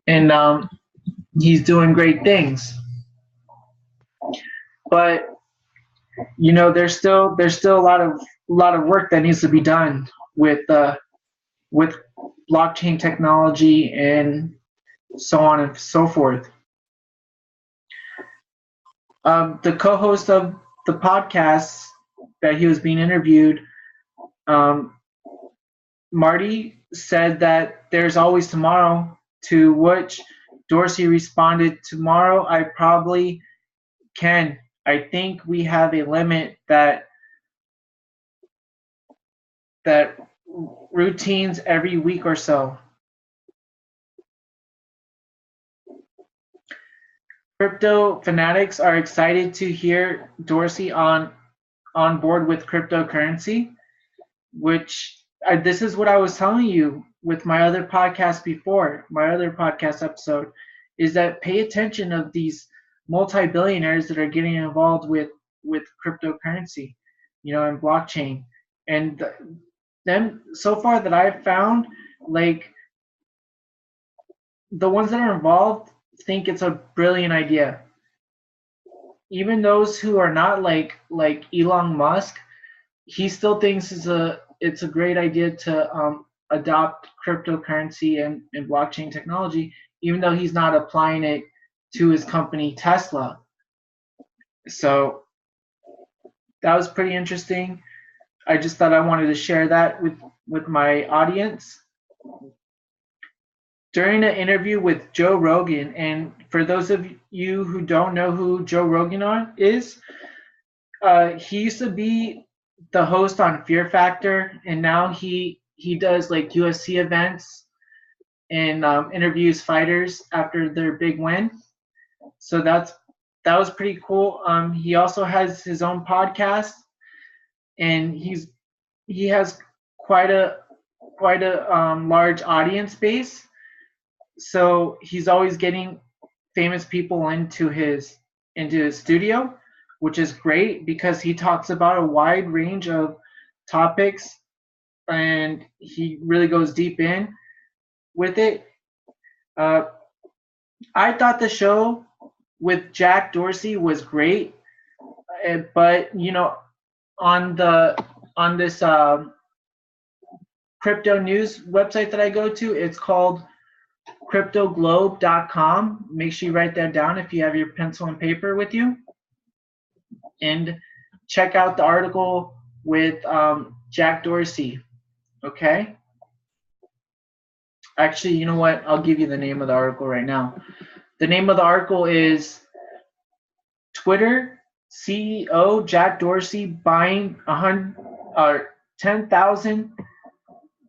and he's doing great things. But there's still a lot of work that needs to be done with blockchain technology and so on and so forth. The co-host of the podcast that he was being interviewed, um, Marty, said that there's always tomorrow, to which Dorsey responded, "Tomorrow I probably can. I think we have a limit that routines every week or so." Crypto fanatics are excited to hear Dorsey on board with cryptocurrency, which this is what I was telling you with my other podcast before, my other podcast episode, is that pay attention of these multi-billionaires that are getting involved with cryptocurrency, and blockchain, and them so far that I've found, like the ones that are involved think it's a brilliant idea. Even those who are not like Elon Musk, he still thinks it's a great idea to adopt cryptocurrency and blockchain technology, even though he's not applying it to his company Tesla. So that was pretty interesting. I just thought I wanted to share that with my audience. During an interview with Joe Rogan, and for those of you who don't know who Joe Rogan is, he used to be the host on Fear Factor, and now he does like UFC events and interviews fighters after their big win. So that was pretty cool. He also has his own podcast, and he has quite a large audience base. So he's always getting famous people into his studio, which is great because he talks about a wide range of topics and he really goes deep in with it. Uh, I thought the show with Jack Dorsey was great, but on this crypto news website that I go to, it's called cryptoglobe.com. Make sure you write that down if you have your pencil and paper with you, and check out the article with Jack Dorsey. Okay? Actually, you know what? I'll give you the name of the article right now. The name of the article is Twitter CEO Jack Dorsey buying 10,000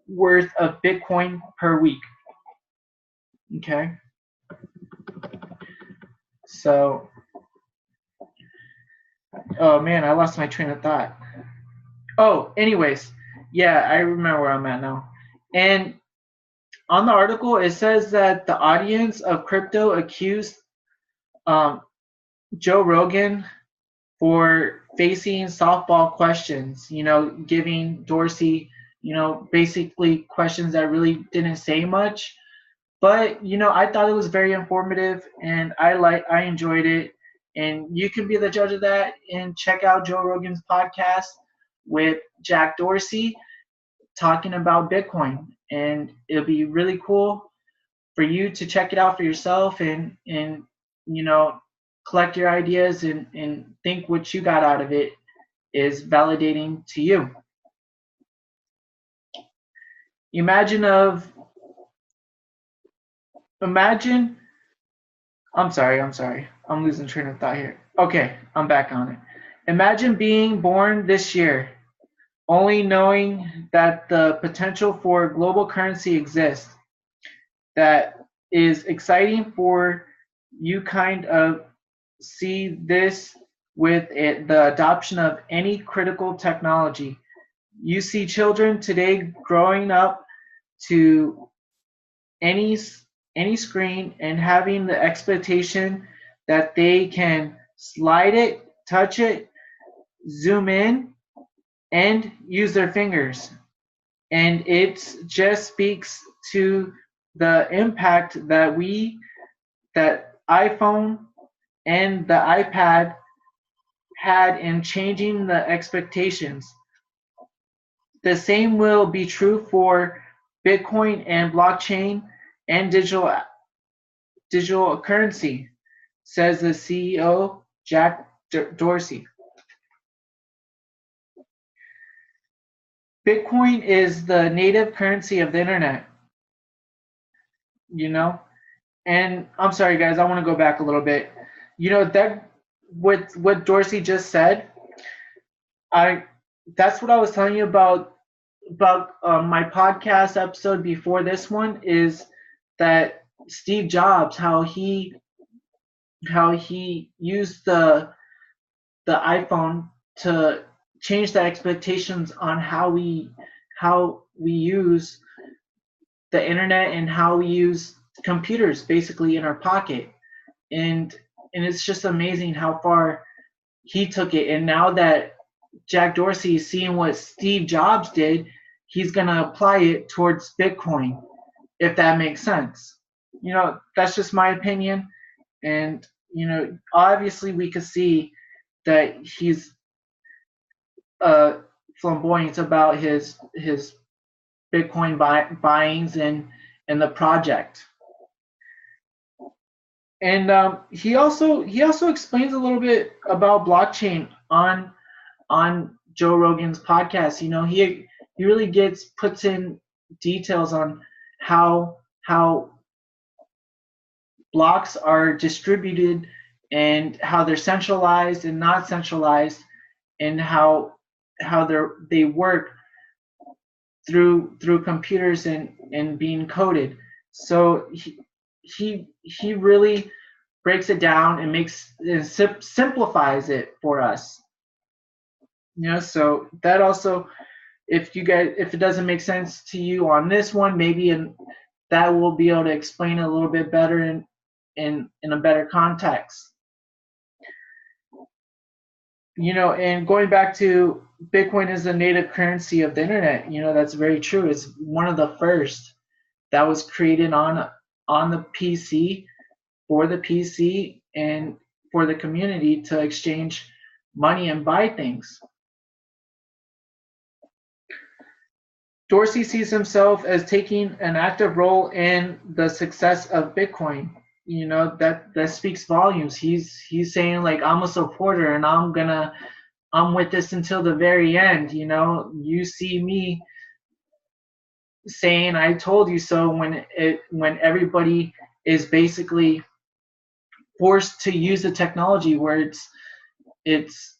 worth of Bitcoin per week. Okay? So, oh man, I lost my train of thought. Oh, anyways, yeah, I remember where I'm at now. And on the article, it says that the audience of crypto accused um, Joe Rogan for facing softball questions, giving Dorsey, basically questions that really didn't say much. But, I thought it was very informative and I enjoyed it. And you can be the judge of that and check out Joe Rogan's podcast with Jack Dorsey talking about Bitcoin. And it'll be really cool for you to check it out for yourself and collect your ideas and think what you got out of it is validating to you. Imagine I'm sorry. I'm losing train of thought here. Okay, I'm back on it. Imagine being born this year, only knowing that the potential for global currency exists. That is exciting for you kind of see this with the adoption of any critical technology. You see children today growing up to any any screen and having the expectation that they can slide it, touch it, zoom in, and use their fingers. And it just speaks to the impact that iPhone and the iPad had in changing the expectations. The same will be true for Bitcoin and blockchain and digital currency, says the CEO Jack Dorsey. Bitcoin is the native currency of the internet, you know? And I'm sorry guys, I want to go back a little bit. That what Dorsey just said, I that's what I was telling you about my podcast episode before this one, is that Steve Jobs, how he used the iPhone to change the expectations on how we use the internet and how we use computers basically in our pocket. And it's just amazing how far he took it. And now that Jack Dorsey is seeing what Steve Jobs did, he's going to apply it towards Bitcoin, if that makes sense. That's just my opinion. And, obviously we could see that he's flamboyant about his Bitcoin buyings and the project. And he also explains a little bit about blockchain on Joe Rogan's podcast. He really puts in details on how blocks are distributed and how they're centralized and not centralized, and how they work through computers and being coded. So he really breaks it down and simplifies it for us. So that also, if it doesn't make sense to you on this one, maybe that will be able to explain it a little bit better in a better context. And going back to Bitcoin is the native currency of the internet, that's very true. It's one of the first that was created on the PC, for the PC and for the community to exchange money and buy things. Dorsey sees himself as taking an active role in the success of Bitcoin. That speaks volumes. He's saying, like, I'm a supporter and I'm with this until the very end. You see me saying I told you so when everybody is basically forced to use the technology where it's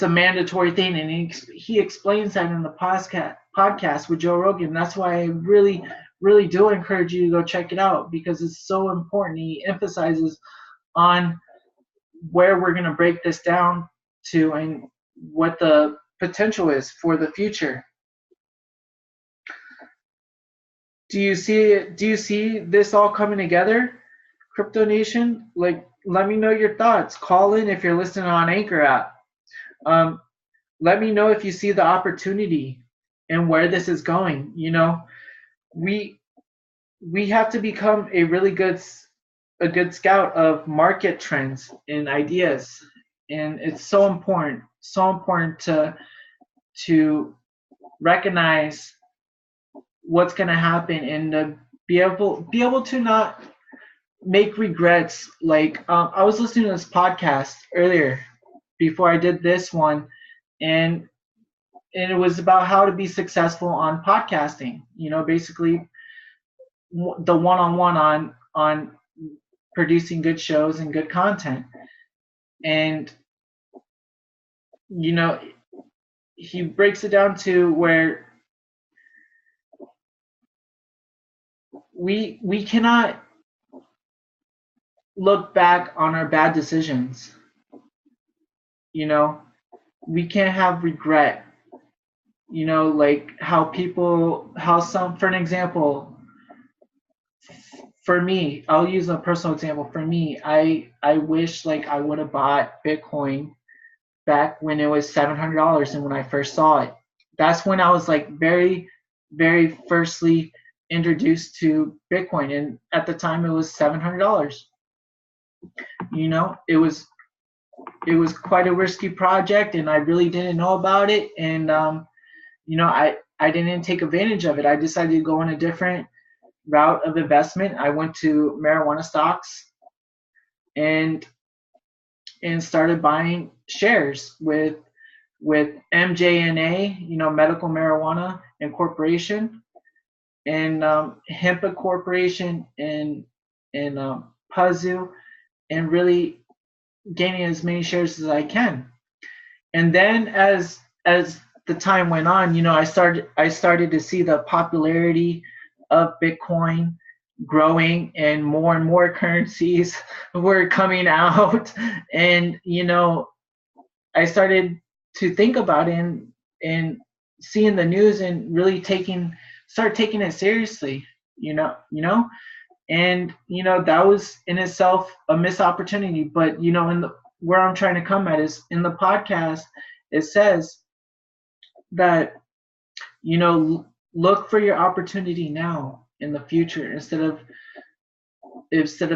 a mandatory thing. And he explains that in the podcast with Joe Rogan. That's why I really, really do encourage you to go check it out, because it's so important. He emphasizes on where we're going to break this down to and what the potential is for the future. Do you see this all coming together, Crypto Nation? Like, let me know your thoughts. Call in if you're listening on Anchor app. Let me know if you see the opportunity and where this is going. We have to become a good scout of market trends and ideas, and it's so important to recognize what's going to happen and to be able to not make regrets. Like, I was listening to this podcast earlier before I did this one, and it was about how to be successful on podcasting. Basically the one-on-one on producing good shows and good content. And he breaks it down to where we cannot look back on our bad decisions. We can't have regret. Like for an example, for me, I'll use a personal example. For me, I wish like I would have bought Bitcoin back when it was $700 and when I first saw it. That's when I was like very, very firstly introduced to Bitcoin, and at the time it was $700. You know, it was quite a risky project, and I really didn't know about it, and you know, I didn't take advantage of it. I decided to go on a different route of investment. I went to marijuana stocks and started buying shares with MJNA, you know, Medical Marijuana Incorporation, and HIMPA Corporation, and Pazoo, and really gaining as many shares as I can. And then as the time went on, you know, I started to see the popularity of Bitcoin growing, and more currencies were coming out, and you know, I started to think about it, and seeing the news, and really start taking it seriously, you know, and you know, that was in itself a missed opportunity. But you know, where I'm trying to come at is in the podcast, it says that, you know, look for your opportunity now in the future, instead of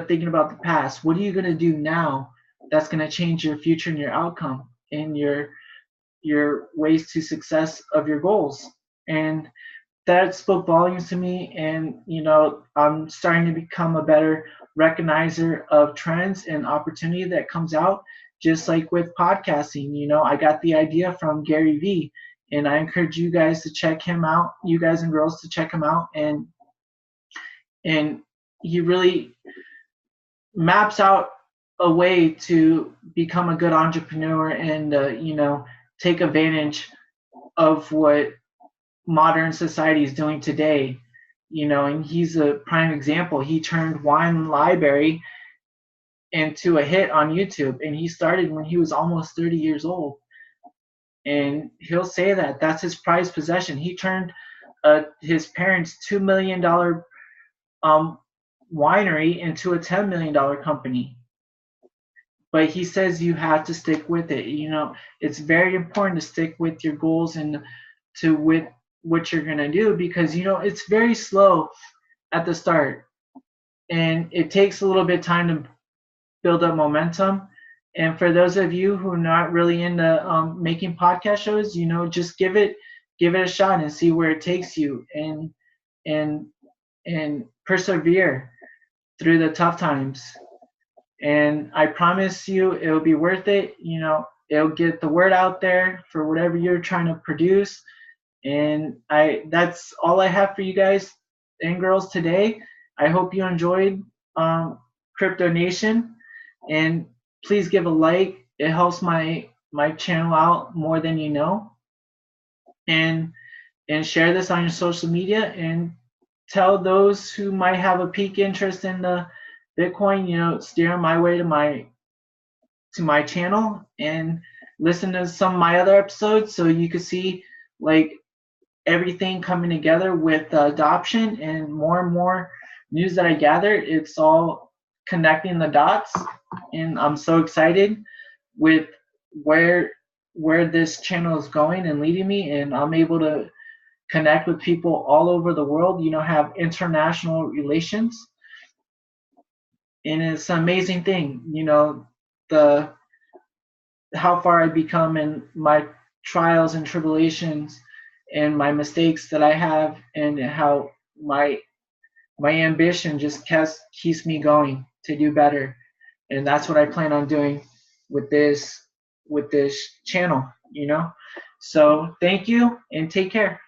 thinking about the past. What are you going to do now that's going to change your future and your outcome and your ways to success of your goals? And that spoke volumes to me. And you know, I'm starting to become a better recognizer of trends and opportunity that comes out, just like with podcasting. You know, I got the idea from Gary Vee, and I encourage you guys to check him out, you guys and girls to check him out. And he really maps out a way to become a good entrepreneur, and you know, take advantage of what modern society is doing today. You know, and he's a prime example. He turned Wine Library into a hit on YouTube, and he started when he was almost 30 years old. And he'll say that that's his prized possession. He turned his parents' $2 million winery into a $10 million company. But he says you have to stick with it. You know, it's very important to stick with your goals and with what you're going to do, because you know, it's very slow at the start, and it takes a little bit of time to build up momentum. And for those of you who are not really into making podcast shows, you know, just give it a shot and see where it takes you, and persevere through the tough times. And I promise you, it'll be worth it. You know, it'll get the word out there for whatever you're trying to produce. And that's all I have for you guys and girls today. I hope you enjoyed Crypto Nation, and please give a like. It helps my channel out more than you know. And share this on your social media, and tell those who might have a peak interest in the Bitcoin, you know, steer them my way to my channel, and listen to some of my other episodes, so you can see like everything coming together with adoption and more news that I gather. It's all connecting the dots, and I'm so excited with where this channel is going and leading me, and I'm able to connect with people all over the world, you know, have international relations. And it's an amazing thing, you know, how far I become in my trials and tribulations, and my mistakes that I have, and how my ambition just keeps me going to do better. And that's what I plan on doing with this channel, you know. So thank you, and take care.